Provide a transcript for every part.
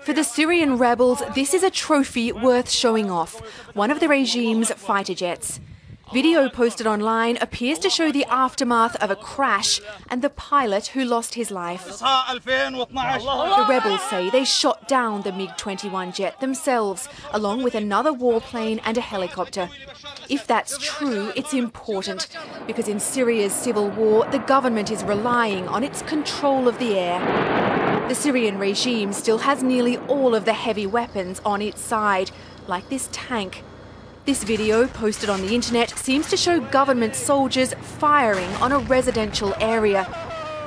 For the Syrian rebels, this is a trophy worth showing off, one of the regime's fighter jets. Video posted online appears to show the aftermath of a crash and the pilot who lost his life. The rebels say they shot down the MiG-21 jet themselves, along with another warplane and a helicopter. If that's true, it's important, because in Syria's civil war, the government is relying on its control of the air. The Syrian regime still has nearly all of the heavy weapons on its side, like this tank. This video, posted on the internet, seems to show government soldiers firing on a residential area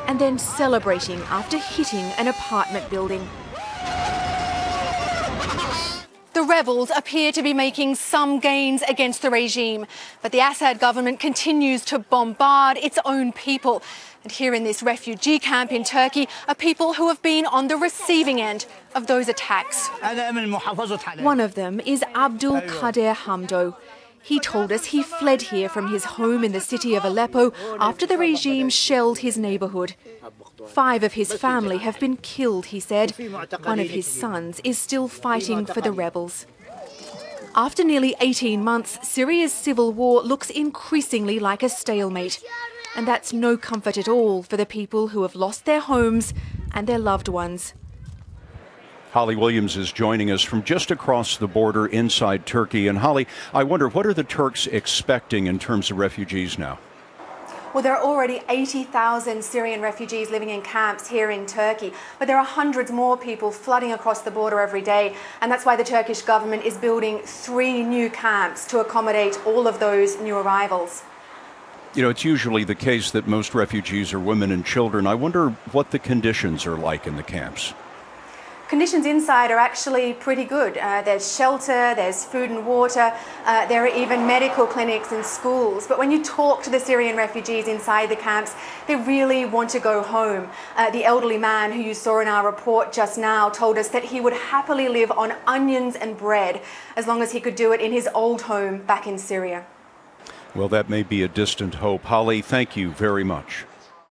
and then celebrating after hitting an apartment building. The rebels appear to be making some gains against the regime, but the Assad government continues to bombard its own people. And here in this refugee camp in Turkey are people who have been on the receiving end of those attacks. One of them is Abdul Qadir Hamdo. He told us he fled here from his home in the city of Aleppo after the regime shelled his neighbourhood. 5 of his family have been killed, he said. One of his sons is still fighting for the rebels. After nearly 18 months, Syria's civil war looks increasingly like a stalemate. And that's no comfort at all for the people who have lost their homes and their loved ones. Holly Williams is joining us from just across the border inside Turkey. And Holly, I wonder, what are the Turks expecting in terms of refugees now? Well, there are already 80,000 Syrian refugees living in camps here in Turkey, but there are hundreds more people flooding across the border every day, and that's why the Turkish government is building 3 new camps to accommodate all of those new arrivals. You know, it's usually the case that most refugees are women and children. I wonder what the conditions are like in the camps. Conditions inside are actually pretty good. There's shelter, there's food and water, there are even medical clinics and schools. But when you talk to the Syrian refugees inside the camps, they really want to go home. The elderly man who you saw in our report just now told us that he would happily live on onions and bread as long as he could do it in his old home back in Syria. Well, that may be a distant hope. Holly, thank you very much.